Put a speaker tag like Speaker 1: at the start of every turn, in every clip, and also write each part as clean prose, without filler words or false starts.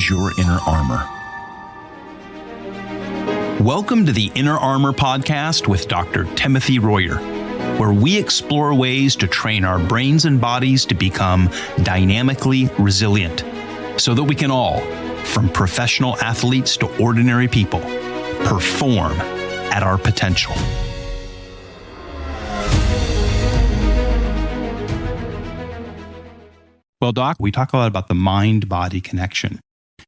Speaker 1: is your inner armor. Welcome to the Inner Armor Podcast with Dr. Timothy Royer, where we explore ways to train our brains and bodies to become dynamically resilient so that we can all, from professional athletes to ordinary people, perform at our potential. Well, Doc, we talk a lot about the mind-body connection.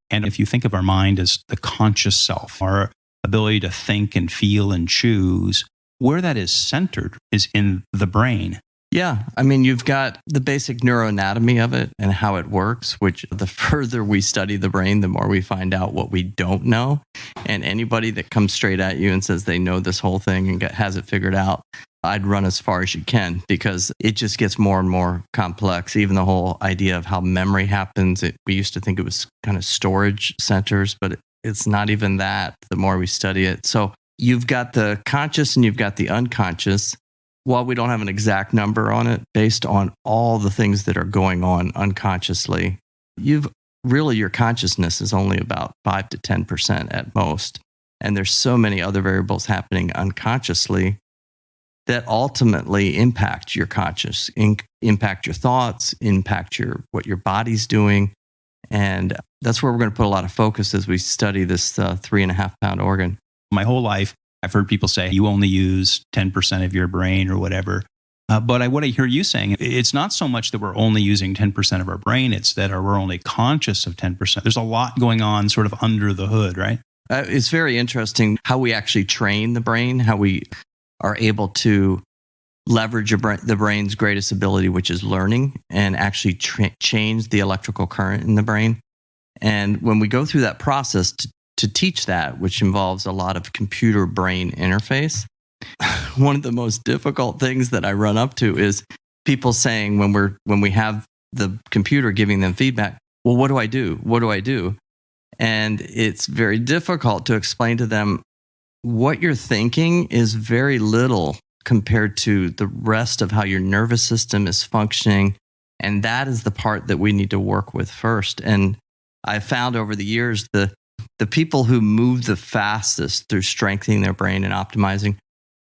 Speaker 1: And if you think of our mind as the conscious self, our ability to think and feel and choose, where that is centered is in the brain.
Speaker 2: Yeah. I mean, you've got the basic neuroanatomy of it and how it works, which the further we study the brain, the more we find out what we don't know. And anybody that comes straight at you and says they know this whole thing and has it figured out, I'd run as far as you can, because it just gets more and more complex. Even the whole idea of how memory happens, we used to think it was kind of storage centers, but it's not even that the more we study it. So you've got the conscious and you've got the unconscious. While we don't have an exact number on it, based on all the things that are going on unconsciously, your consciousness is only about 5 to 10% at most. And there's so many other variables happening unconsciously that ultimately impact your conscious, impact your thoughts, impact what your body's doing. And that's where we're going to put a lot of focus as we study this 3.5 pound organ.
Speaker 1: My whole life, I've heard people say you only use 10% of your brain or whatever. But what I hear you saying, it's not so much that we're only using 10% of our brain, it's that we're only conscious of 10%. There's a lot going on sort of under the hood, right?
Speaker 2: It's very interesting how we actually train the brain, how we are able to leverage the brain's greatest ability, which is learning, and actually change the electrical current in the brain. And when we go through that process to teach that, which involves a lot of computer-brain interface, one of the most difficult things that I run up to is people saying when we have the computer giving them feedback, well, what do I do? What do I do? And it's very difficult to explain to them what you're thinking is very little compared to the rest of how your nervous system is functioning. And that is the part that we need to work with first. And I found over the years, the people who move the fastest through strengthening their brain and optimizing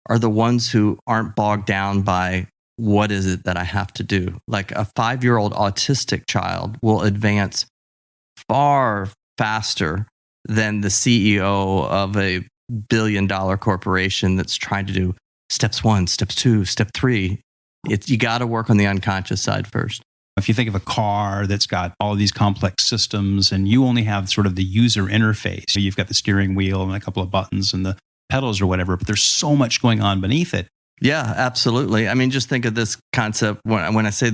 Speaker 2: are the ones who aren't bogged down by what is it that I have to do. Like a 5-year-old autistic child will advance far faster than the CEO of a billion-dollar corporation that's trying to do steps 1, steps 2, step 3. You got to work on the unconscious side first.
Speaker 1: If you think of a car that's got all of these complex systems and you only have sort of the user interface, so you've got the steering wheel and a couple of buttons and the pedals or whatever, but there's so much going on beneath it.
Speaker 2: Yeah, absolutely. I mean, just think of this concept when I say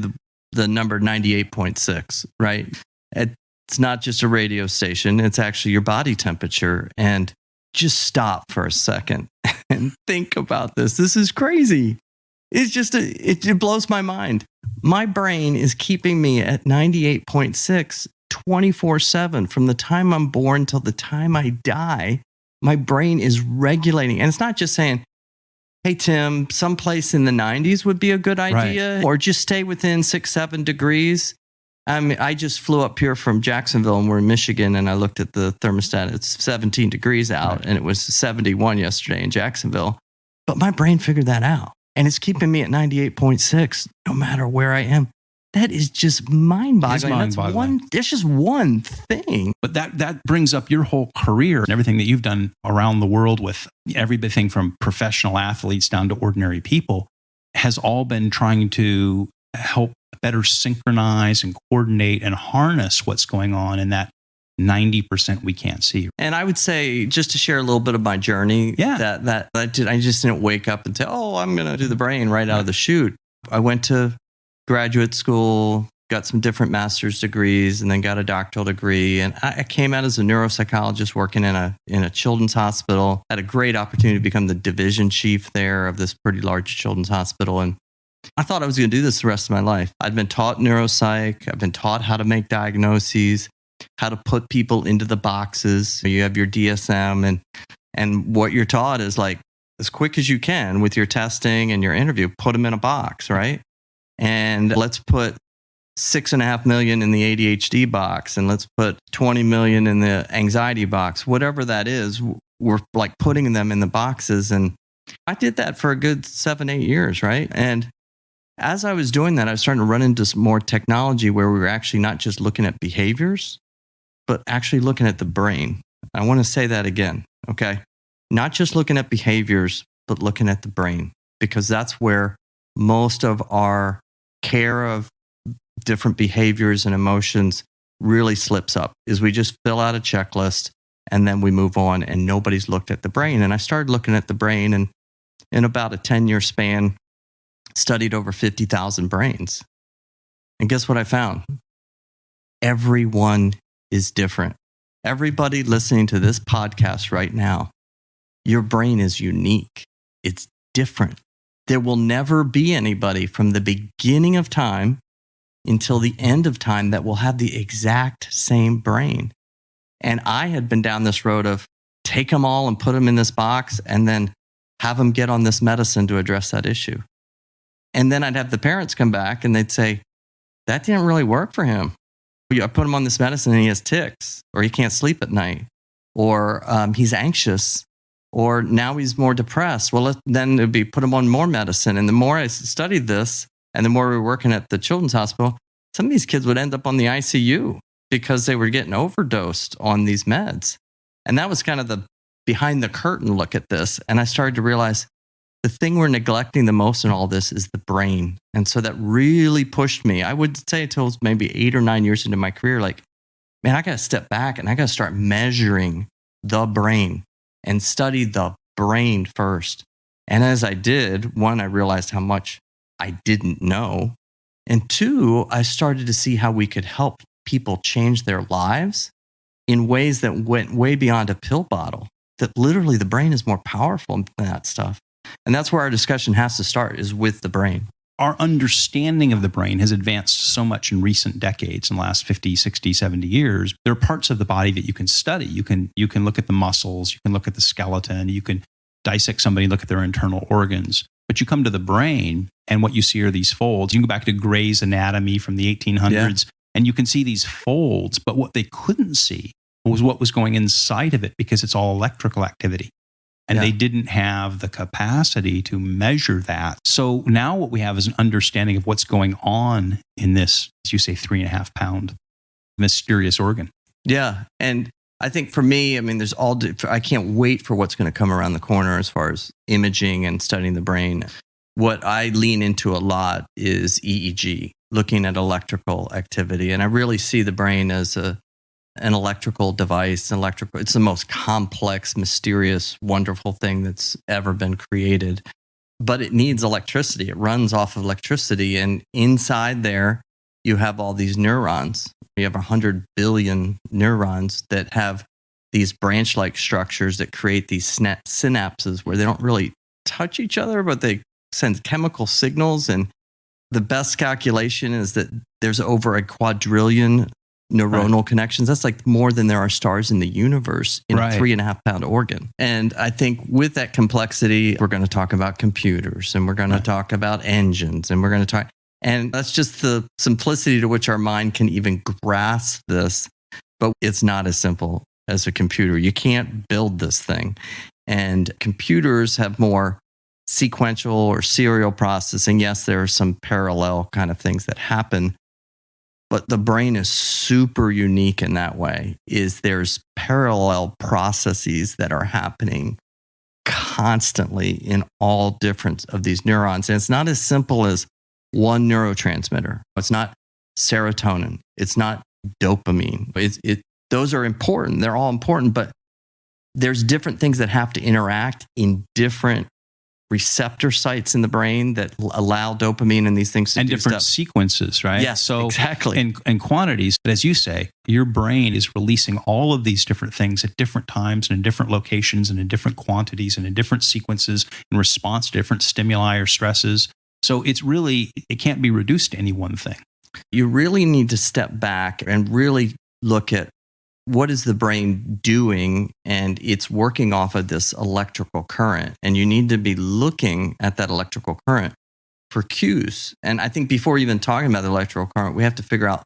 Speaker 2: the number 98.6, right? It's not just a radio station. It's actually your body temperature. And just stop for a second and think about this. This is crazy. It's just, it blows my mind. My brain is keeping me at 98.6 24/7 from the time I'm born till the time I die. My brain is regulating. And it's not just saying, hey, Tim, someplace in the 90s would be a good idea, right, or just stay within 6-7 degrees. I mean, I just flew up here from Jacksonville and we're in Michigan, and I looked at the thermostat. It's 17 degrees out, right, and it was 71 yesterday in Jacksonville. But my brain figured that out, and it's keeping me at 98.6 no matter where I am. That is just mind-boggling. That's just one thing.
Speaker 1: But that brings up your whole career and everything that you've done around the world with everything from professional athletes down to ordinary people has all been trying to help better synchronize and coordinate and harness what's going on in that 90% we can't see.
Speaker 2: And I would say, just to share a little bit of my journey, that I just didn't wake up and say, oh, I'm going to do the brain right out of the chute. I went to graduate school, got some different master's degrees, and then got a doctoral degree. And I came out as a neuropsychologist working in a children's hospital. Had a great opportunity to become the division chief there of this pretty large children's hospital. And I thought I was going to do this the rest of my life. I'd been taught neuropsych. I've been taught how to make diagnoses, how to put people into the boxes. You have your DSM, and what you're taught is like, as quick as you can with your testing and your interview, put them in a box, right? And let's put 6.5 million in the ADHD box, and let's put 20 million in the anxiety box, whatever that is, we're like putting them in the boxes. And I did that for a good 7-8 years, right? And as I was doing that, I was starting to run into some more technology where we were actually not just looking at behaviors, but actually looking at the brain. I want to say that again, okay? Not just looking at behaviors, but looking at the brain, because that's where most of our care of different behaviors and emotions really slips up, is we just fill out a checklist and then we move on, and nobody's looked at the brain. And I started looking at the brain, and in about a 10-year span, studied over 50,000 brains. And guess what I found? Everyone is different. Everybody listening to this podcast right now, your brain is unique. It's different. There will never be anybody from the beginning of time until the end of time that will have the exact same brain. And I had been down this road of take them all and put them in this box and then have them get on this medicine to address that issue. And then I'd have the parents come back and they'd say, that didn't really work for him. I put him on this medicine and he has tics, or he can't sleep at night, or he's anxious, or now he's more depressed. Well, then it'd be put him on more medicine. And the more I studied this and the more we were working at the children's hospital, some of these kids would end up on the ICU because they were getting overdosed on these meds. And that was kind of the behind the curtain look at this. And I started to realize the thing we're neglecting the most in all this is the brain. And so that really pushed me. I would say until maybe 8 or 9 years into my career, like, man, I got to step back and I got to start measuring the brain and study the brain first. And as I did, one, I realized how much I didn't know. And two, I started to see how we could help people change their lives in ways that went way beyond a pill bottle, that literally the brain is more powerful than that stuff. And that's where our discussion has to start, is with the brain.
Speaker 1: Our understanding of the brain has advanced so much in recent decades, in the last 50, 60, 70 years. There are parts of the body that you can study. You can look at the muscles, you can look at the skeleton, you can dissect somebody, look at their internal organs. But you come to the brain, and what you see are these folds. You can go back to Gray's Anatomy from the 1800s, and you can see these folds. But what they couldn't see was what was going inside of it, because it's all electrical activity. And they didn't have the capacity to measure that. So now what we have is an understanding of what's going on in this, as you say, 3.5 pound mysterious organ.
Speaker 2: Yeah. And I think for me, I mean, I can't wait for what's going to come around the corner as far as imaging and studying the brain. What I lean into a lot is EEG, looking at electrical activity. And I really see the brain as an electrical device. It's the most complex, mysterious, wonderful thing that's ever been created. But it needs electricity. It runs off of electricity. And inside there, you have all these neurons. You have 100 billion neurons that have these branch-like structures that create these synapses where they don't really touch each other, but they send chemical signals. And the best calculation is that there's over a quadrillion neuronal connections. That's like more than there are stars in the universe in a 3.5 pound organ. And I think with that complexity, we're going to talk about computers, and we're going to talk about engines, and we're going to talk, and that's just the simplicity to which our mind can even grasp this. But it's not as simple as a computer. You can't build this thing. And computers have more sequential or serial processing. Yes, there are some parallel kind of things that happen. But the brain is super unique in that way, is there's parallel processes that are happening constantly in all different of these neurons. And it's not as simple as one neurotransmitter. It's not serotonin. It's not dopamine. Those are important. They're all important, but there's different things that have to interact in different receptor sites in the brain that allow dopamine and these things to
Speaker 1: and
Speaker 2: do
Speaker 1: different
Speaker 2: stuff.
Speaker 1: Sequences, right?
Speaker 2: Yes,
Speaker 1: so
Speaker 2: exactly.
Speaker 1: And quantities. But as you say, your brain is releasing all of these different things at different times and in different locations and in different quantities and in different sequences in response to different stimuli or stresses. So it can't be reduced to any one thing.
Speaker 2: You really need to step back and really look at what is the brain doing, and it's working off of this electrical current. And you need to be looking at that electrical current. for cues. And I think before even talking about the electrical current, we have to figure out,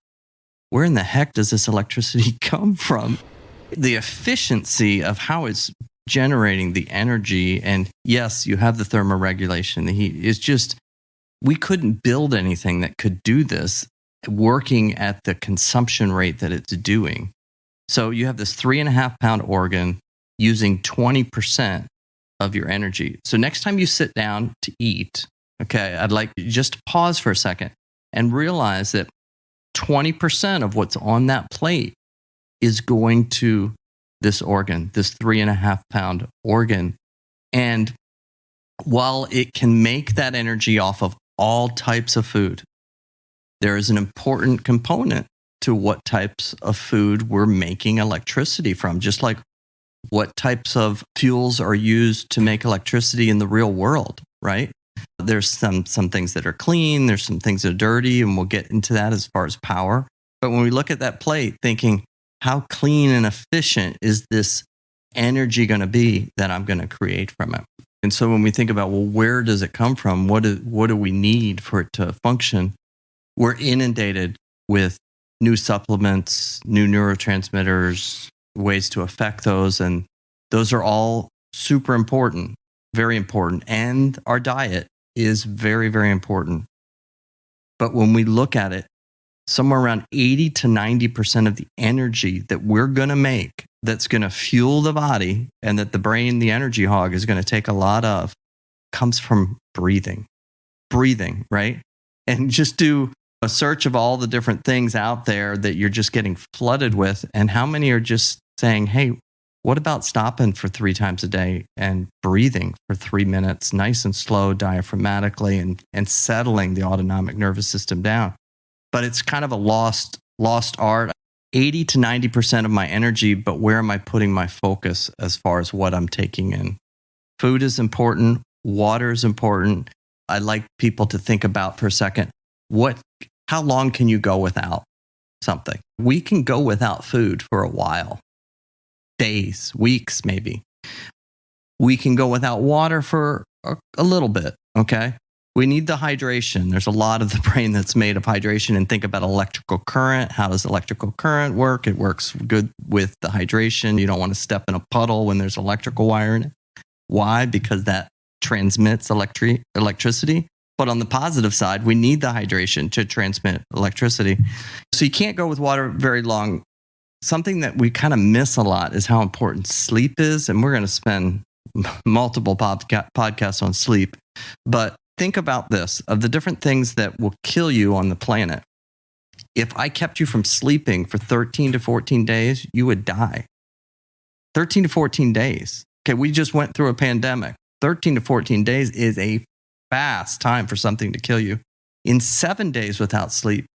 Speaker 2: where in the heck does this electricity come from? The efficiency of how it's generating the energy. And yes, you have the thermoregulation, the heat. It's just, we couldn't build anything that could do this working at the consumption rate that it's doing. So you have this 3.5 pound organ using 20% of your energy. So next time you sit down to eat, okay, I'd like you just to pause for a second and realize that 20% of what's on that plate is going to this organ, this 3.5 pound organ. And while it can make that energy off of all types of food, there is an important component to what types of food we're making electricity from, just like what types of fuels are used to make electricity in the real world, right? There's some things that are clean, there's some things that are dirty, and we'll get into that as far as power. But when we look at that plate thinking, how clean and efficient is this energy going to be that I'm going to create from it? And so when we think about, well, where does it come from? What do we need for it to function? We're inundated with new supplements, new neurotransmitters, ways to affect those. And those are all super important, very important. And our diet is very, very important. But when we look at it, somewhere around 80 to 90% of the energy that we're going to make, that's going to fuel the body and that the brain, the energy hog, is going to take a lot of, comes from breathing, right? And just do a search of all the different things out there that you're just getting flooded with. And how many are just saying, hey, what about stopping for 3 times a day and breathing for 3 minutes, nice and slow, diaphragmatically, and settling the autonomic nervous system down? But it's kind of a lost art. 80 to 90% of my energy, but where am I putting my focus as far as what I'm taking in? Food is important. Water is important. I'd like people to think about for a second, how long can you go without something? We can go without food for a while, days, weeks, maybe. We can go without water for a little bit, okay? We need the hydration. There's a lot of the brain that's made of hydration. And think about electrical current. How does electrical current work? It works good with the hydration. You don't want to step in a puddle when there's electrical wire in it. Why? Because that transmits electricity. But on the positive side, we need the hydration to transmit electricity. So you can't go with water very long. Something that we kind of miss a lot is how important sleep is. And we're going to spend multiple podcasts on sleep. But think about this, of the different things that will kill you on the planet. If I kept you from sleeping for 13 to 14 days, you would die. 13 to 14 days. Okay, we just went through a pandemic. 13 to 14 days is a fast time for something to kill you. In 7 days without sleep,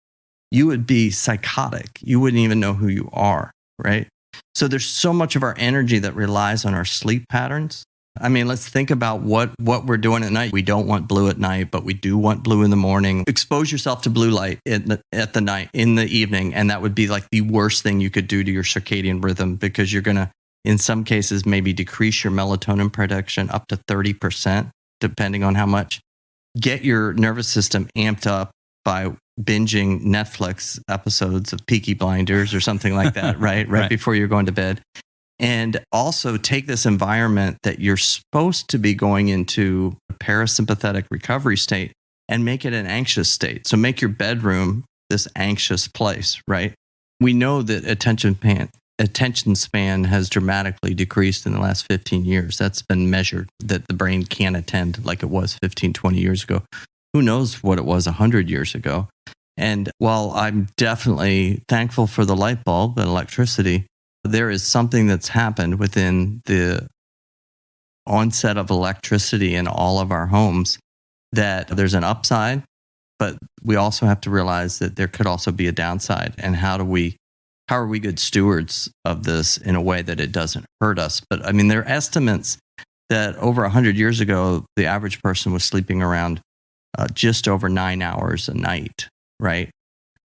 Speaker 2: you would be psychotic. You wouldn't even know who you are, right? So there's so much of our energy that relies on our sleep patterns. I mean, let's think about what we're doing at night. We don't want blue at night, but we do want blue in the morning. Expose yourself to blue light in the evening, and that would be like the worst thing you could do to your circadian rhythm, because you're going to, in some cases, maybe decrease your melatonin production up to 30%, depending on how much. Get your nervous system amped up by binging Netflix episodes of Peaky Blinders or something like that, right? Right before you're going to bed. And also take this environment that you're supposed to be going into a parasympathetic recovery state and make it an anxious state. So make your bedroom this anxious place, right? We know that attention span has dramatically decreased in the last 15 years. That's been measured, that the brain can't attend like it was 15, 20 years ago. Who knows what it was 100 years ago? And while I'm definitely thankful for the light bulb and electricity, there is something that's happened within the onset of electricity in all of our homes, that there's an upside, but we also have to realize that there could also be a downside. And how are we good stewards of this in a way that it doesn't hurt us? But I mean, there are estimates that over 100 years ago, the average person was sleeping around just over 9 hours a night, right?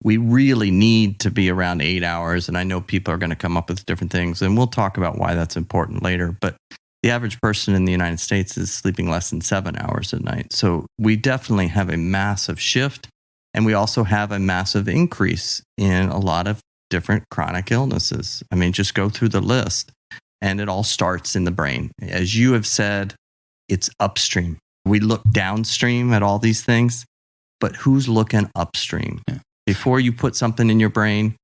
Speaker 2: We really need to be around 8 hours. And I know people are going to come up with different things, and we'll talk about why that's important later. But The average person in the United States is sleeping less than 7 hours a night. So we definitely have a massive shift. And we also have a massive increase in a lot of different chronic illnesses. I mean, just go through the list, and it all starts in the brain. As you have said, it's upstream. We look downstream at all these things, but who's looking upstream?
Speaker 1: Yeah.
Speaker 2: Before you put something in your brain,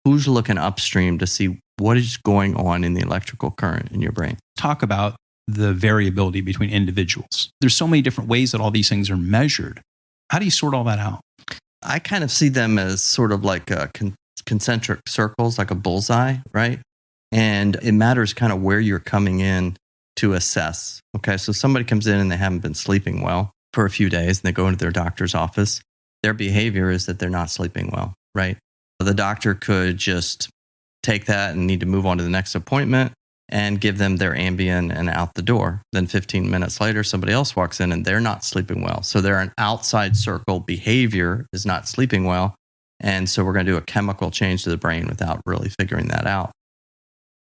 Speaker 2: who's looking upstream to see what is going on in the electrical current in your brain?
Speaker 1: Talk about the variability between individuals. There's so many different ways that all these things are measured. How do you sort all that out?
Speaker 2: I kind of see them as sort of like concentric circles, like a bullseye, right? And it matters kind of where you're coming in to assess. Okay, so somebody comes in and they haven't been sleeping well for a few days, and they go into their doctor's office. Their behavior is that they're not sleeping well, right? The doctor could just take that and need to move on to the next appointment and give them their Ambien and out the door. Then 15 minutes later, somebody else walks in and they're not sleeping well. So they're an outside circle behavior is not sleeping well. And so we're going to do a chemical change to the brain without really figuring that out.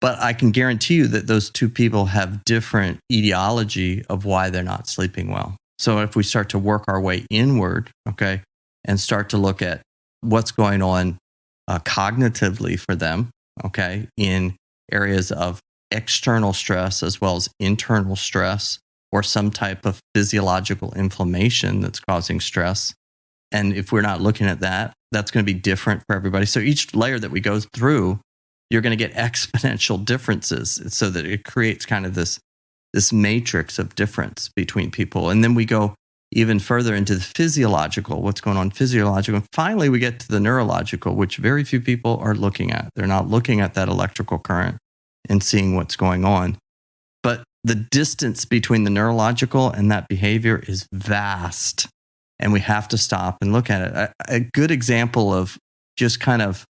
Speaker 2: But I can guarantee you that those two people have different etiology of why they're not sleeping well. So if we start to work our way inward, okay, and start to look at what's going on cognitively for them, okay, in areas of external stress as well as internal stress or some type of physiological inflammation that's causing stress. And if we're not looking at that, that's going to be different for everybody. So each layer that we go through, you're going to get exponential differences so that it creates kind of this matrix of difference between people. And then we go even further into the physiological, what's going on physiological. And finally, we get to the neurological, which very few people are looking at. They're not looking at that electrical current and seeing what's going on. But the distance between the neurological and that behavior is vast. And we have to stop and look at it. A good example of just kind of,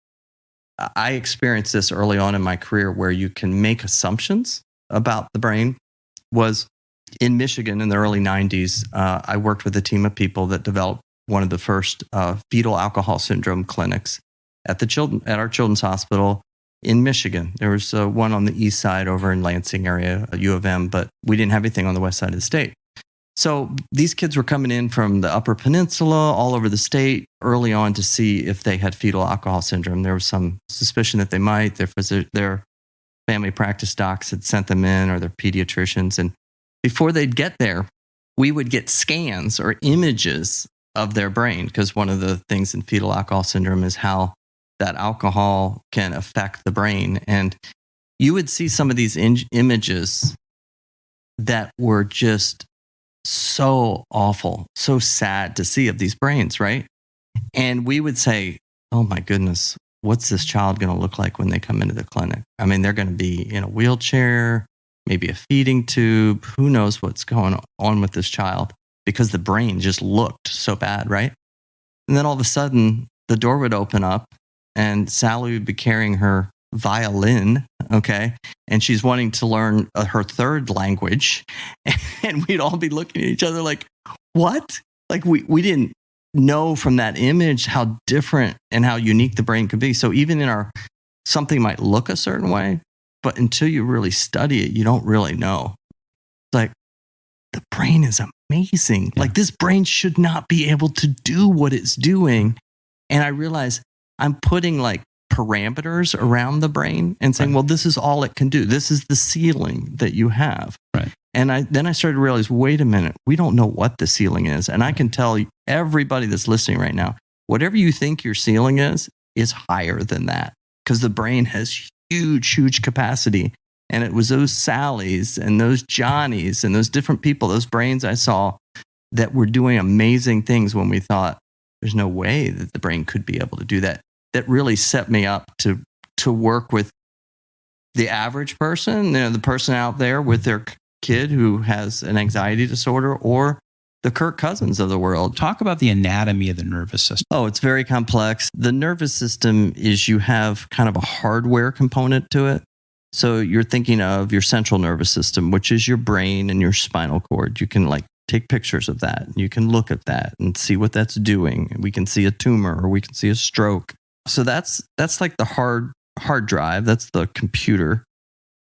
Speaker 2: I experienced this early on in my career where you can make assumptions about the brain was in Michigan in the early 90s. I worked with a team of people that developed one of the first fetal alcohol syndrome clinics at our children's hospital in Michigan. There was one on the east side over in Lansing area, U of M, but we didn't have anything on the west side of the state. So these kids were coming in from the Upper Peninsula, all over the state, early on to see if they had fetal alcohol syndrome. There was some suspicion that they might. Their family practice docs had sent them in, or their pediatricians. And before they'd get there, we would get scans or images of their brain, because one of the things in fetal alcohol syndrome is how that alcohol can affect the brain. And you would see some of these images that were just so awful, so sad to see of these brains, right? And we would say, oh my goodness, what's this child going to look like when they come into the clinic? I mean, they're going to be in a wheelchair, maybe a feeding tube. Who knows what's going on with this child, because the brain just looked so bad, right? And then all of a sudden, the door would open up and Sally would be carrying her violin, okay? And she's wanting to learn her third language. And we'd all be looking at each other like, what? Like we didn't know from that image how different and how unique the brain could be. So even in something might look a certain way, but until you really study it, you don't really know. It's like, the brain is amazing. Yeah. Like, this brain should not be able to do what it's doing. And I realized I'm putting like parameters around the brain and saying, well, this is all it can do. This is the ceiling that you have.
Speaker 1: Right.
Speaker 2: And then I started to realize, wait a minute, we don't know what the ceiling is. And I can tell everybody that's listening right now, whatever you think your ceiling is higher than that, because the brain has huge, huge capacity. And it was those Sallys and those Johnnies and those different people, those brains I saw that were doing amazing things when we thought there's no way that the brain could be able to do that. That really set me up to work with the average person, the person out there with their kid who has an anxiety disorder, or the Kirk Cousins of the world.
Speaker 1: Talk about the anatomy of the nervous system.
Speaker 2: Oh, it's very complex. The nervous system is, you have kind of a hardware component to it. So you're thinking of your central nervous system, which is your brain and your spinal cord. You can take pictures of that. You can look at that and see what that's doing. We can see a tumor, or we can see a stroke. So that's like the hard drive. That's the computer.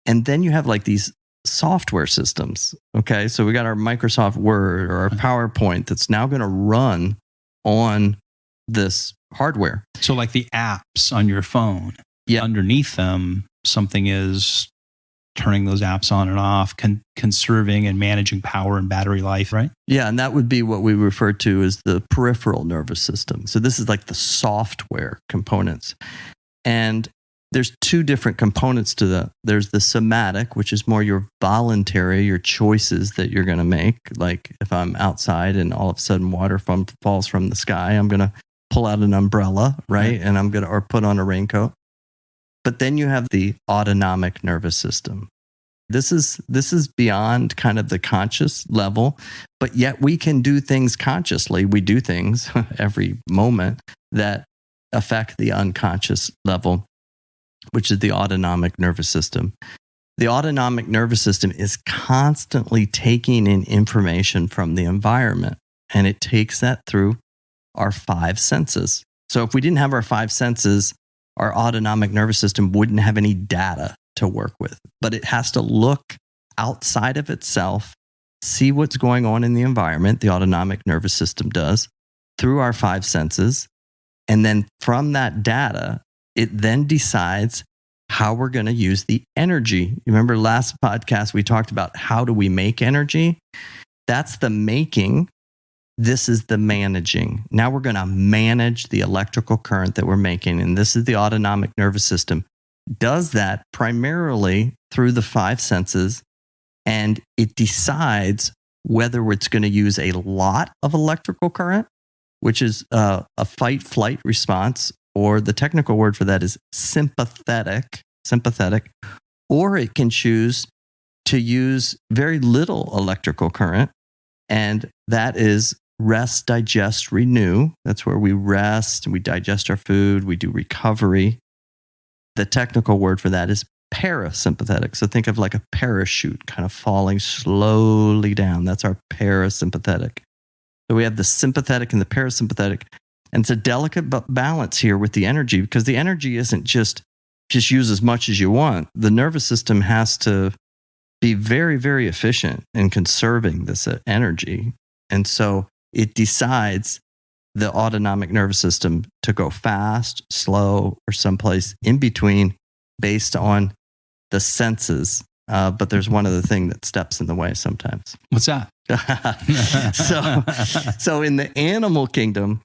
Speaker 2: And then you have like these software systems. Okay. So we got our Microsoft Word or our PowerPoint that's now going to run on this hardware.
Speaker 1: So like the apps on your phone, underneath them, something is turning those apps on and off, conserving and managing power and battery life, right?
Speaker 2: Yeah, and that would be what we refer to as the peripheral nervous system. So this is like the software components. And there's two different components to that. There's the somatic, which is more your voluntary, your choices that you're going to make. Like if I'm outside and all of a sudden water falls from the sky, I'm going to pull out an umbrella, right? And I'm going to, or put on a raincoat. But then you have the autonomic nervous system. This is beyond kind of the conscious level, but yet we can do things consciously. We do things every moment that affect the unconscious level, which is the autonomic nervous system. The autonomic nervous system is constantly taking in information from the environment, and it takes that through our five senses. So if we didn't have our five senses, our autonomic nervous system wouldn't have any data to work with, but it has to look outside of itself, see what's going on in the environment, the autonomic nervous system does, through our five senses. And then from that data, it then decides how we're going to use the energy. You remember last podcast, we talked about how do we make energy? That's the making. This is the managing. Now we're going to manage the electrical current that we're making. And this is the autonomic nervous system. Does that primarily through the five senses. And it decides whether it's going to use a lot of electrical current, which is a fight-flight response, or the technical word for that is sympathetic, or it can choose to use very little electrical current. And that is rest, digest, renew. That's where we rest, we digest our food, we do recovery. The technical word for that is parasympathetic. So think of like a parachute kind of falling slowly down. That's our parasympathetic. So we have the sympathetic and the parasympathetic. And it's a delicate balance here with the energy, because the energy isn't just use as much as you want. The nervous system has to be very, very efficient in conserving this energy. And so it decides the autonomic nervous system to go fast, slow, or someplace in between based on the senses. But there's one other thing that steps in the way sometimes.
Speaker 1: What's that?
Speaker 2: So in the animal kingdom,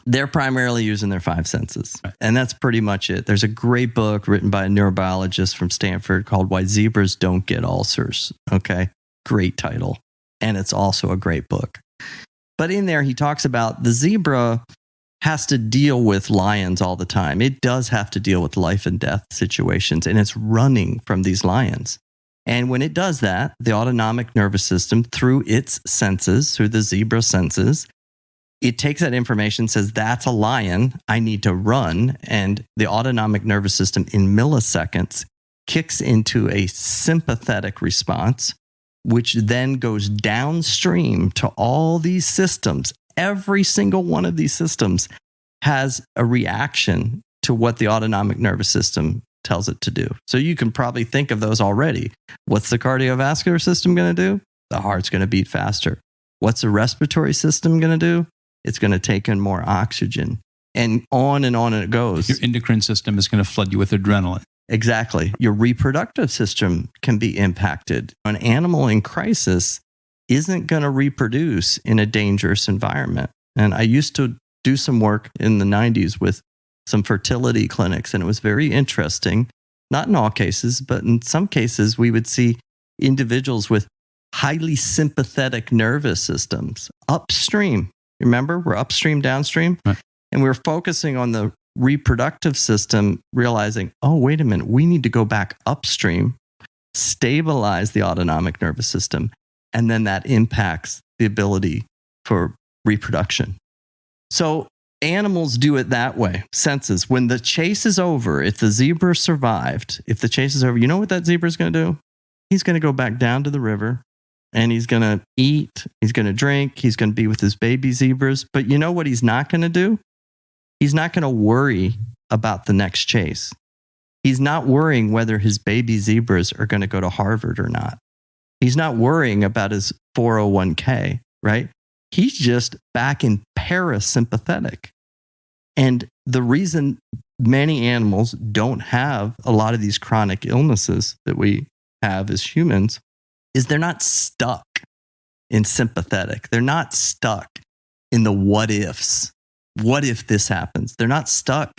Speaker 2: they're primarily using their five senses. Right. And that's pretty much it. There's a great book written by a neurobiologist from Stanford called Why Zebras Don't Get Ulcers. Okay. Great title. And it's also a great book. But in there, he talks about the zebra has to deal with lions all the time. It does have to deal with life and death situations, and it's running from these lions. And when it does that, the autonomic nervous system, through its senses, through the zebra senses, it takes that information, says, that's a lion, I need to run. And the autonomic nervous system in milliseconds kicks into a sympathetic response, which then goes downstream to all these systems. Every single one of these systems has a reaction to what the autonomic nervous system tells it to do. So you can probably think of those already. What's the cardiovascular system going to do? The heart's going to beat faster. What's the respiratory system going to do? It's going to take in more oxygen. And on it goes.
Speaker 1: Your endocrine system is going to flood you with adrenaline.
Speaker 2: Exactly. Your reproductive system can be impacted. An animal in crisis isn't going to reproduce in a dangerous environment. And I used to do some work in the 90s with some fertility clinics, and it was very interesting. Not in all cases, but in some cases, we would see individuals with highly sympathetic nervous systems upstream. Remember, we're upstream, downstream.
Speaker 1: Right.
Speaker 2: And we're focusing on the reproductive system, realizing, oh, wait a minute, we need to go back upstream, stabilize the autonomic nervous system, and then that impacts the ability for reproduction. So animals do it that way, senses. When the chase is over, if the zebra survived, if the chase is over, you know what that zebra is going to do? He's going to go back down to the river, and he's going to eat, he's going to drink, he's going to be with his baby zebras. But you know what he's not going to do? He's not going to worry about the next chase. He's not worrying whether his baby zebras are going to go to Harvard or not. He's not worrying about his 401k, right? He's just back in parasympathetic. And the reason many animals don't have a lot of these chronic illnesses that we have as humans is they're not stuck in sympathetic. They're not stuck in the what ifs. What if this happens? They're not stuck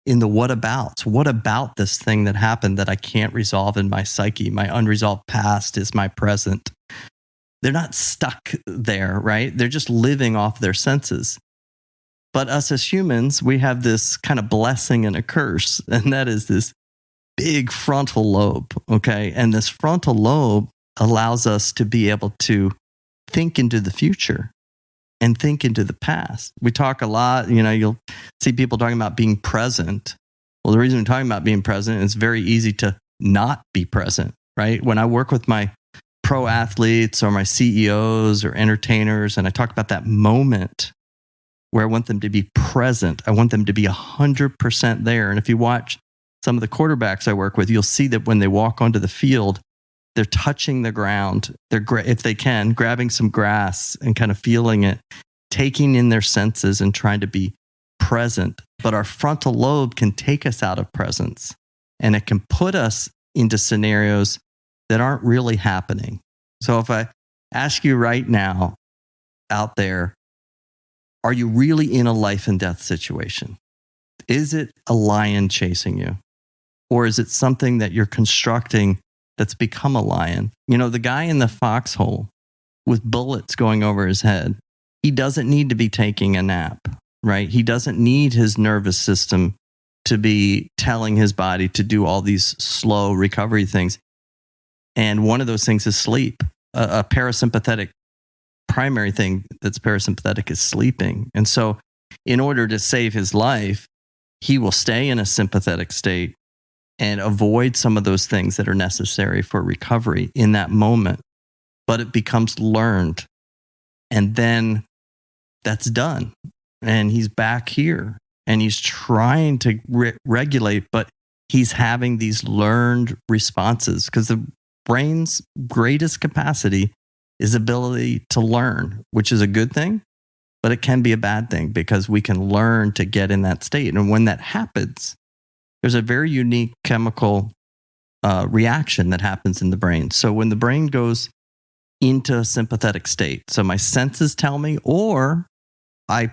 Speaker 2: in the what abouts. What about this thing that happened that I can't resolve in my psyche? My unresolved past is my present. They're not stuck there, right? They're just living off their senses. But us as humans, we have this kind of blessing and a curse, and that is this big frontal lobe, okay? And this frontal lobe allows us to be able to think into the future and think into the past. We talk a lot, you'll see people talking about being present. Well, the reason we're talking about being present is it's very easy to not be present, right? When I work with my pro athletes or my CEOs or entertainers, and I talk about that moment where I want them to be present, I want them to be 100% there. And if you watch some of the quarterbacks I work with, you'll see that when they walk onto the field, they're touching the ground. They're, if they can, grabbing some grass and kind of feeling it, taking in their senses and trying to be present. But our frontal lobe can take us out of presence, and it can put us into scenarios that aren't really happening. So if I ask you right now out there, are you really in a life and death situation? Is it a lion chasing you? Or is it something that you're constructing that's become a lion? The guy in the foxhole with bullets going over his head, he doesn't need to be taking a nap, right? He doesn't need his nervous system to be telling his body to do all these slow recovery things. And one of those things is sleep. A parasympathetic primary thing that's parasympathetic is sleeping. And so in order to save his life, he will stay in a sympathetic state and avoid some of those things that are necessary for recovery in that moment. But it becomes learned. And then that's done. And he's back here and he's trying to regulate, but he's having these learned responses because the brain's greatest capacity is ability to learn, which is a good thing, but it can be a bad thing because we can learn to get in that state. And when that happens, there's a very unique chemical reaction that happens in the brain. So when the brain goes into a sympathetic state, so my senses tell me, or I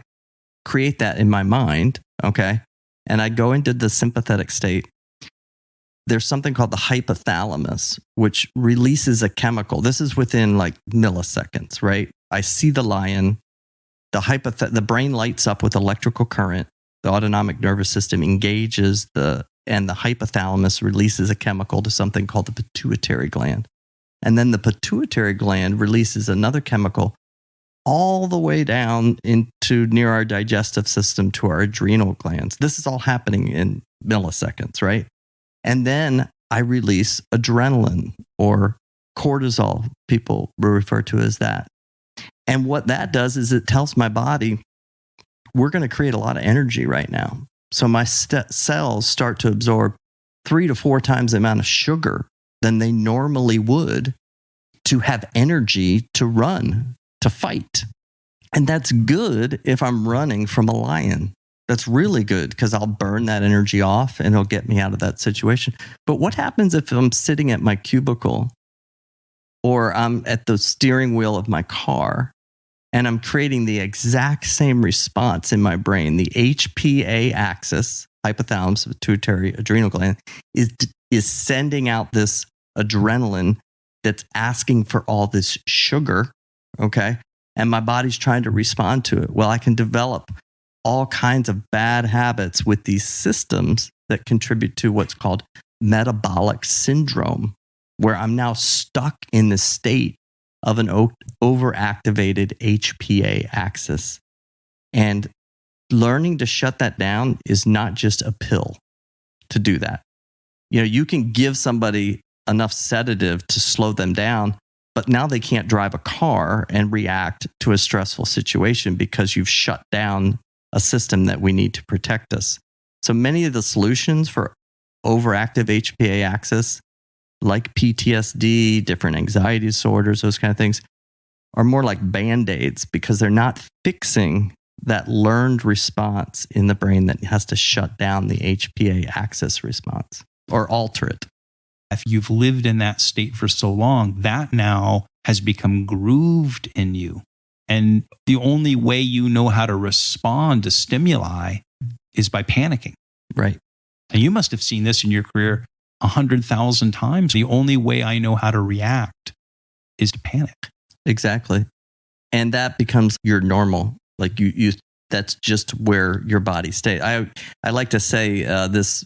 Speaker 2: create that in my mind, okay, and I go into the sympathetic state, there's something called the hypothalamus, which releases a chemical. This is within like milliseconds, right? I see the lion, the brain lights up with electrical current, the autonomic nervous system engages and the hypothalamus releases a chemical to something called the pituitary gland. And then the pituitary gland releases another chemical all the way down into near our digestive system to our adrenal glands. This is all happening in milliseconds, right? And then I release adrenaline or cortisol, people refer to as that. And what that does is it tells my body, we're going to create a lot of energy right now. So my cells start to absorb 3 to 4 times the amount of sugar than they normally would to have energy to run, to fight. And that's good if I'm running from a lion. That's really good because I'll burn that energy off and it'll get me out of that situation. But what happens if I'm sitting at my cubicle or I'm at the steering wheel of my car and I'm creating the exact same response in my brain? The HPA axis, hypothalamus, pituitary, adrenal gland, is sending out this adrenaline that's asking for all this sugar, okay? And my body's trying to respond to it. Well, I can develop all kinds of bad habits with these systems that contribute to what's called metabolic syndrome, where I'm now stuck in the state of an overactivated HPA axis. And learning to shut that down is not just a pill to do that. You can give somebody enough sedative to slow them down, but now they can't drive a car and react to a stressful situation because you've shut down a system that we need to protect us. So many of the solutions for overactive HPA axis like PTSD, different anxiety disorders, those kind of things, are more like Band-Aids because they're not fixing that learned response in the brain that has to shut down the HPA axis response or alter it.
Speaker 1: If you've lived in that state for so long, that now has become grooved in you. And the only way you know how to respond to stimuli is by panicking.
Speaker 2: Right.
Speaker 1: And you must have seen this in your career 100,000 times. The only way I know how to react is to panic.
Speaker 2: Exactly. And that becomes your normal. Like you that's just where your body stays. I like to say this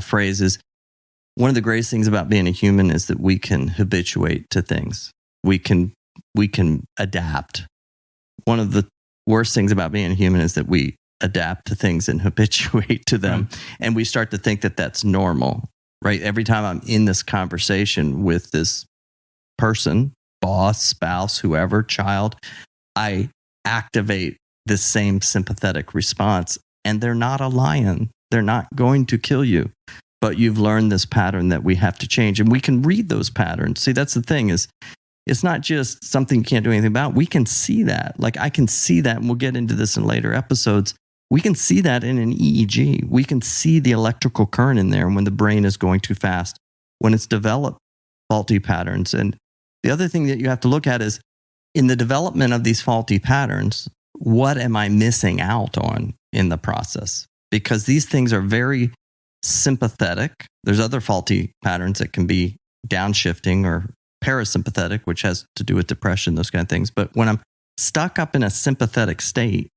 Speaker 2: phrase is, one of the greatest things about being a human is that we can habituate to things. We can adapt. One of the worst things about being a human is that we adapt to things and habituate to them. And we start to think that that's normal, right? Every time I'm in this conversation with this person, boss, spouse, whoever, child, I activate this same sympathetic response. And they're not a lion. They're not going to kill you. But you've learned this pattern that we have to change. And we can read those patterns. See, that's the thing is, it's not just something you can't do anything about. We can see that. Like I can see that, and we'll get into this in later episodes. We can see that in an EEG. We can see the electrical current in there when the brain is going too fast, when it's developed faulty patterns. And the other thing that you have to look at is, in the development of these faulty patterns, what am I missing out on in the process? Because these things are very sympathetic. There's other faulty patterns that can be downshifting or parasympathetic, which has to do with depression, those kind of things. But when I'm stuck up in a sympathetic state,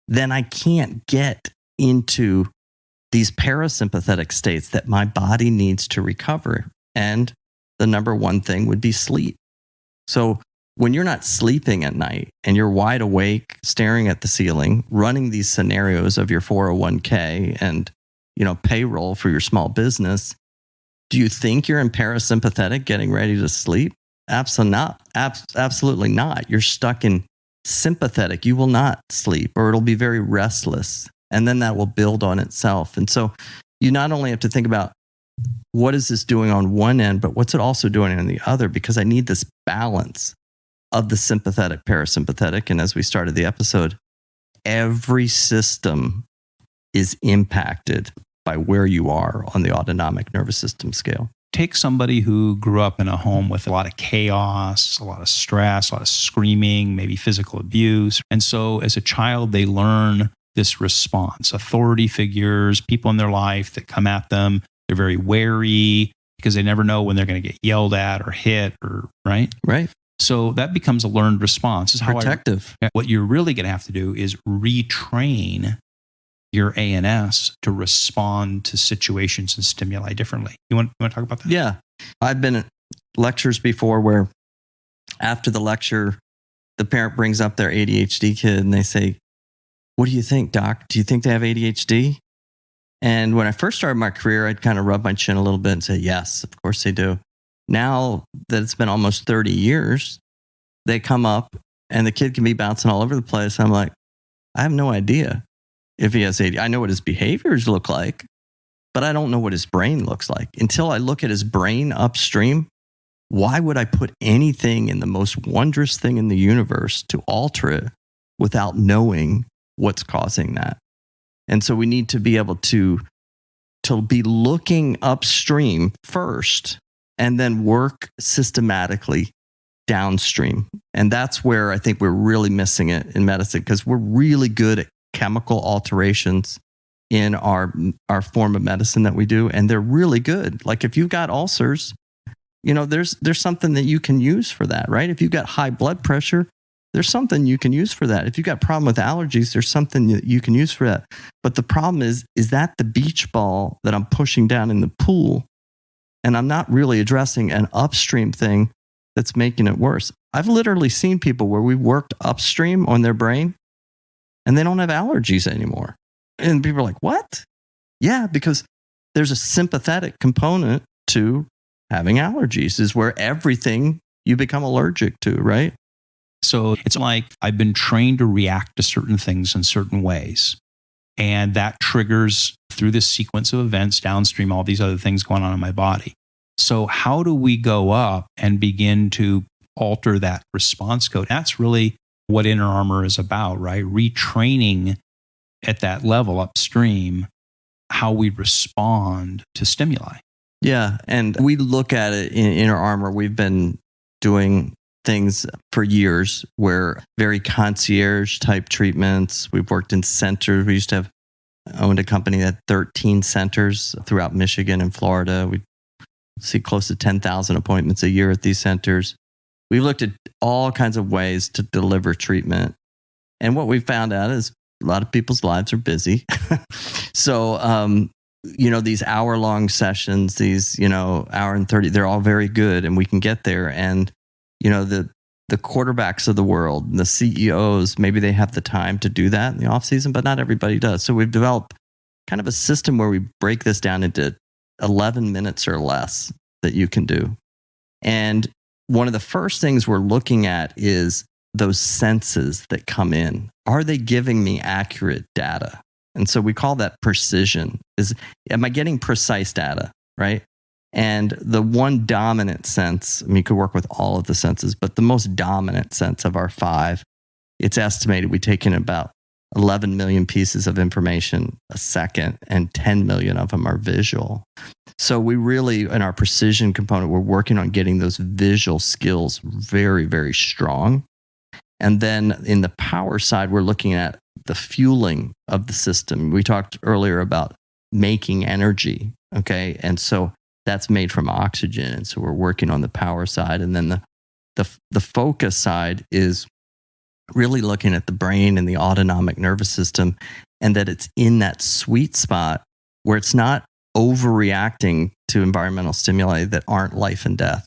Speaker 2: then I can't get into these parasympathetic states that my body needs to recover. And the number one thing would be sleep. So when you're not sleeping at night and you're wide awake, staring at the ceiling, running these scenarios of your 401k and payroll for your small business, do you think you're in parasympathetic getting ready to sleep? Absolutely not. You're stuck in sympathetic. You will not sleep, or it'll be very restless. And then that will build on itself. And so you not only have to think about what is this doing on one end, but what's it also doing on the other? Because I need this balance of the sympathetic, parasympathetic. And as we started the episode, every system is impacted by where you are on the autonomic nervous system scale.
Speaker 1: Take somebody who grew up in a home with a lot of chaos, a lot of stress, a lot of screaming, maybe physical abuse. And so as a child, they learn this response. Authority figures, people in their life that come at them, they're very wary because they never know when they're going to get yelled at or hit or, right?
Speaker 2: Right.
Speaker 1: So that becomes a learned response. This is
Speaker 2: protective.
Speaker 1: What you're really going to have to do is retrain your ANS to respond to situations and stimuli differently. You want to talk about that?
Speaker 2: Yeah. I've been at lectures before where after the lecture, the parent brings up their ADHD kid and they say, "What do you think, doc? Do you think they have ADHD?" And when I first started my career, I'd kind of rub my chin a little bit and say, "Yes, of course they do." Now that it's been almost 30 years, they come up and the kid can be bouncing all over the place. I'm like, I have no idea if he has ADHD. I know what his behaviors look like, but I don't know what his brain looks like. Until I look at his brain upstream, why would I put anything in the most wondrous thing in the universe to alter it without knowing what's causing that? And so we need to be able to be looking upstream first and then work systematically downstream. And that's where I think we're really missing it in medicine, because we're really good at chemical alterations in our form of medicine that we do. And they're really good. Like if you've got ulcers, there's something that you can use for that, right? If you've got high blood pressure, there's something you can use for that. If you've got a problem with allergies, there's something that you can use for that. But the problem is that the beach ball that I'm pushing down in the pool, and I'm not really addressing an upstream thing that's making it worse. I've literally seen people where we worked upstream on their brain and they don't have allergies anymore. And people are like, what? Yeah, because there's a sympathetic component to having allergies, is where everything you become allergic to, right?
Speaker 1: So it's like I've been trained to react to certain things in certain ways. And that triggers through this sequence of events downstream, all these other things going on in my body. So how do we go up and begin to alter that response code? That's really what Inner Armor is about, right? Retraining at that level upstream how we respond to stimuli.
Speaker 2: Yeah. And we look at it in Inner Armor. We've been doing things for years where very concierge type treatments. We've worked in centers. We used to have owned a company that had 13 centers throughout Michigan and Florida. We see close to 10,000 appointments a year at these centers. We've looked at all kinds of ways to deliver treatment. And what we found out is a lot of people's lives are busy. So, these hour-long sessions, these, hour and 30, they're all very good and we can get there. And, the quarterbacks of the world, the CEOs, maybe they have the time to do that in the off season, but not everybody does. So we've developed kind of a system where we break this down into 11 minutes or less that you can do. And one of the first things we're looking at is those senses that come in. Are they giving me accurate data? And so we call that precision. Am I getting precise data, right? And the one dominant sense, you could work with all of the senses, but the most dominant sense of our 5, it's estimated we take in about 11 million pieces of information a second, and 10 million of them are visual. So we really, in our precision component, we're working on getting those visual skills very, very strong. And then in the power side, we're looking at the fueling of the system. We talked earlier about making energy, okay? And so that's made from oxygen. And so we're working on the power side. And then the focus side is really looking at the brain and the autonomic nervous system, and that it's in that sweet spot where it's not overreacting to environmental stimuli that aren't life and death.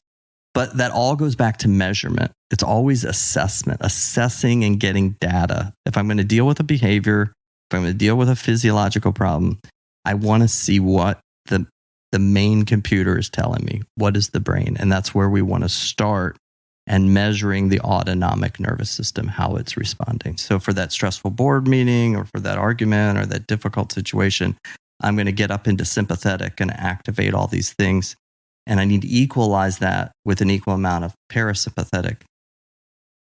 Speaker 2: But that all goes back to measurement. It's always assessment, assessing and getting data. If I'm going to deal with a behavior, if I'm going to deal with a physiological problem, I want to see what the main computer is telling me. What is the brain? And that's where we want to start, and measuring the autonomic nervous system, how it's responding. So for that stressful board meeting or for that argument or that difficult situation, I'm going to get up into sympathetic and activate all these things. And I need to equalize that with an equal amount of parasympathetic.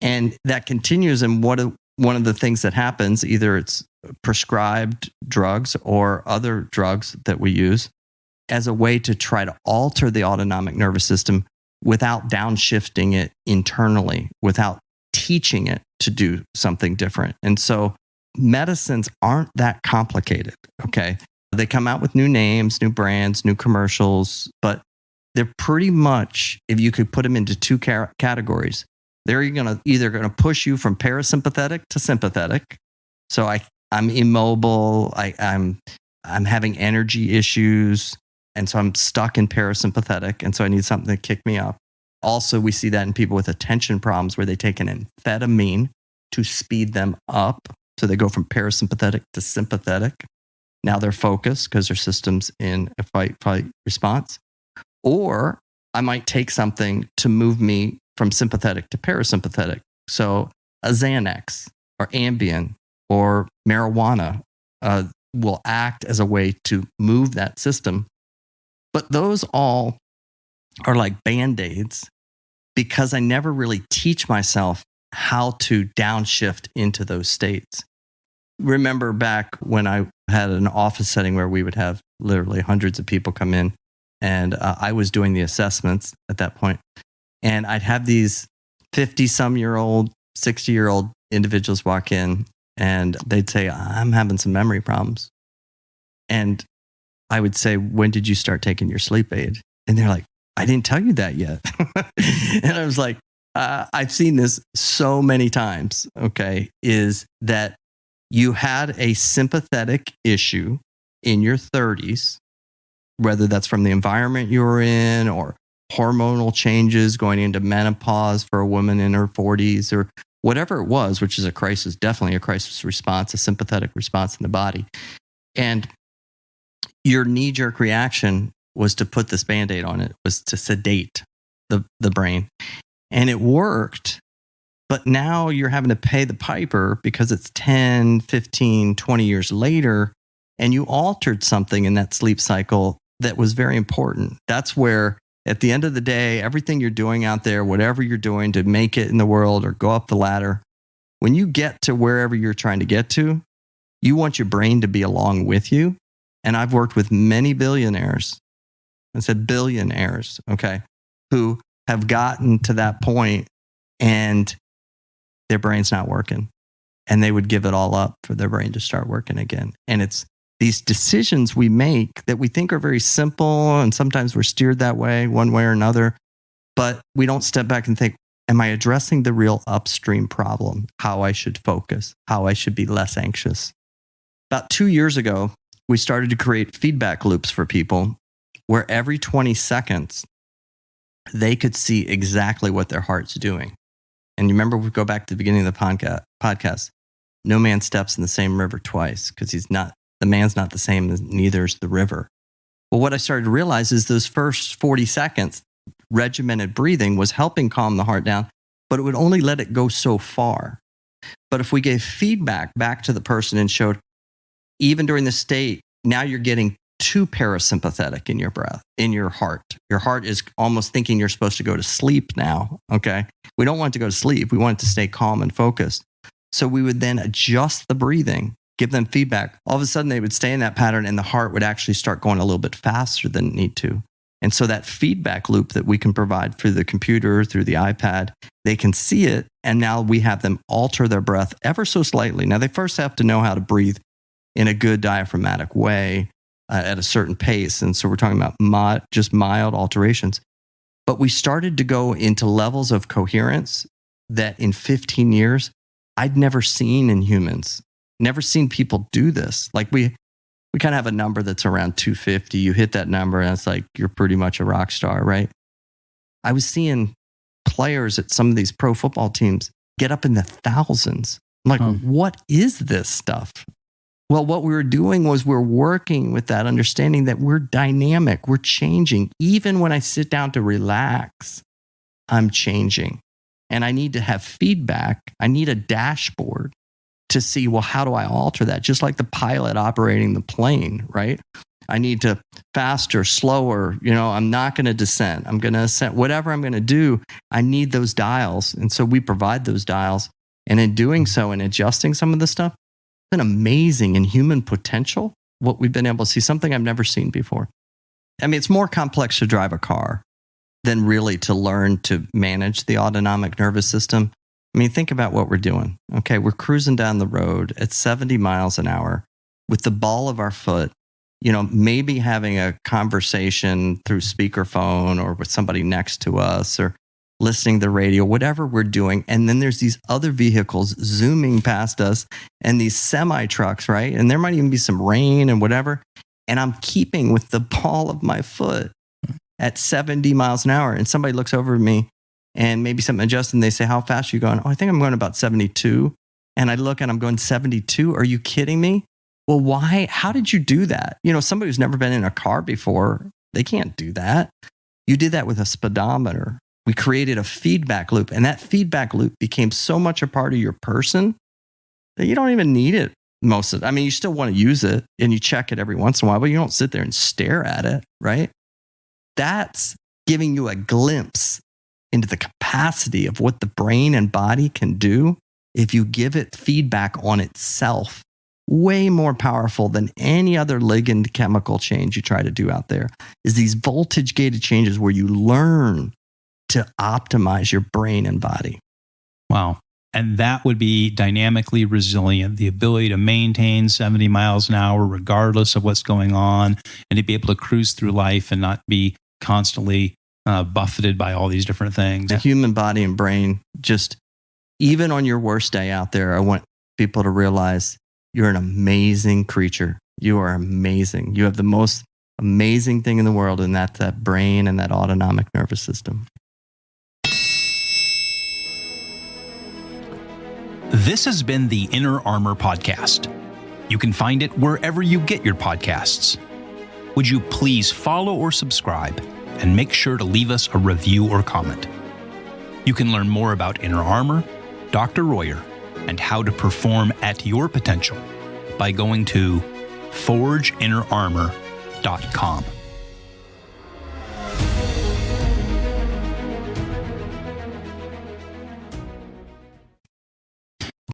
Speaker 2: And that continues. And one of the things that happens, either it's prescribed drugs or other drugs that we use as a way to try to alter the autonomic nervous system without downshifting it internally, without teaching it to do something different. And so medicines aren't that complicated, okay? They come out with new names, new brands, new commercials, but they're pretty much, if you could put them into 2 categories, they're either going to push you from parasympathetic to sympathetic. So I'm immobile, I'm having energy issues, and so I'm stuck in parasympathetic, and so I need something to kick me up. Also, we see that in people with attention problems where they take an amphetamine to speed them up. So they go from parasympathetic to sympathetic. Now they're focused because their system's in a fight response. Or I might take something to move me from sympathetic to parasympathetic. So a Xanax or Ambien or marijuana will act as a way to move that system. But those all are like Band-Aids because I never really teach myself how to downshift into those states. Remember back when I had an office setting where we would have literally hundreds of people come in, and I was doing the assessments at that point. And I'd have these 50-some-year-old, 60-year-old individuals walk in, and they'd say, I'm having some memory problems. And I would say, when did you start taking your sleep aid? And they're like, I didn't tell you that yet. And I was like, I've seen this so many times, okay, is that you had a sympathetic issue in your 30s, whether that's from the environment you were in or hormonal changes going into menopause for a woman in her 40s or whatever it was, which is a crisis, definitely a crisis response, a sympathetic response in the body. And your knee-jerk reaction was to put this Band-Aid on it, was to sedate the brain. And it worked, but now you're having to pay the piper because it's 10, 15, 20 years later, and you altered something in that sleep cycle that was very important. That's where At the end of the day, everything you're doing out there, whatever you're doing to make it in the world or go up the ladder, when you get to wherever you're trying to get to, you want your brain to be along with you. And I've worked with many billionaires, I said billionaires, okay, who have gotten to that point and their brain's not working. And they would give it all up for their brain to start working again. And it's these decisions we make that we think are very simple, and sometimes we're steered that way, one way or another, but we don't step back and think, am I addressing the real upstream problem? How I should focus, how I should be less anxious. About 2 years ago, we started to create feedback loops for people where every 20 seconds, they could see exactly what their heart's doing. And you remember, we go back to the beginning of the podcast, no man steps in the same river twice, because the man's not the same, neither is the river. Well, what I started to realize is those first 40 seconds, regimented breathing was helping calm the heart down, but it would only let it go so far. But if we gave feedback back to the person and showed, even during the state, now you're getting too parasympathetic in your breath, in your heart. Your heart is almost thinking you're supposed to go to sleep now, okay? We don't want it to go to sleep. We want it to stay calm and focused. So we would then adjust the breathing, give them feedback. All of a sudden, they would stay in that pattern and the heart would actually start going a little bit faster than it need to. And so that feedback loop that we can provide through the computer, through the iPad, they can see it. And now we have them alter their breath ever so slightly. Now, they first have to know how to breathe in a good diaphragmatic way at a certain pace. And so we're talking about just mild alterations. But we started to go into levels of coherence that in 15 years, I'd never seen in humans. Never seen people do this. Like we kind of have a number that's around 250. You hit that number and it's like, you're pretty much a rock star, right? I was seeing players at some of these pro football teams get up in the thousands. I'm like, What is this stuff? Well, what we were doing was we're working with that understanding that we're dynamic, we're changing. Even when I sit down to relax, I'm changing. And I need to have feedback. I need a dashboard to see, well, how do I alter that? Just like the pilot operating the plane, right? I need to faster, slower, I'm not going to descend. I'm going to ascend. Whatever I'm going to do, I need those dials. And so we provide those dials. And in doing so and adjusting some of the stuff, it's been amazing in human potential, what we've been able to see, something I've never seen before. I mean, it's more complex to drive a car than really to learn to manage the autonomic nervous system. I mean, think about what we're doing. Okay, we're cruising down the road at 70 miles an hour with the ball of our foot, maybe having a conversation through speakerphone or with somebody next to us or listening to the radio, whatever we're doing. And then there's these other vehicles zooming past us and these semi trucks, right? And there might even be some rain and whatever. And I'm keeping with the ball of my foot at 70 miles an hour. And somebody looks over at me and maybe something adjusts and they say, how fast are you going? Oh, I think I'm going about 72. And I look and I'm going 72. Are you kidding me? Well, why? How did you do that? Somebody who's never been in a car before, they can't do that. You did that with a speedometer. We created a feedback loop, and that feedback loop became so much a part of your person that you don't even need it most of the time. I mean, you still want to use it and you check it every once in a while, but you don't sit there and stare at it, right? That's giving you a glimpse into the capacity of what the brain and body can do if you give it feedback on itself. Way more powerful than any other ligand chemical change you try to do out there is these voltage gated changes where you learn to optimize your brain and body.
Speaker 1: Wow. And that would be dynamically resilient, the ability to maintain 70 miles an hour regardless of what's going on, and to be able to cruise through life and not be constantly buffeted by all these different things.
Speaker 2: The human body and brain, just even on your worst day out there, I want people to realize you're an amazing creature. You are amazing. You have the most amazing thing in the world, and that's that brain and that autonomic nervous system.
Speaker 1: This has been the Inner Armor Podcast. You can find it wherever you get your podcasts. Would you please follow or subscribe, and make sure to leave us a review or comment. You can learn more about Inner Armor, Dr. Royer, and how to perform at your potential by going to forgeinnerarmor.com.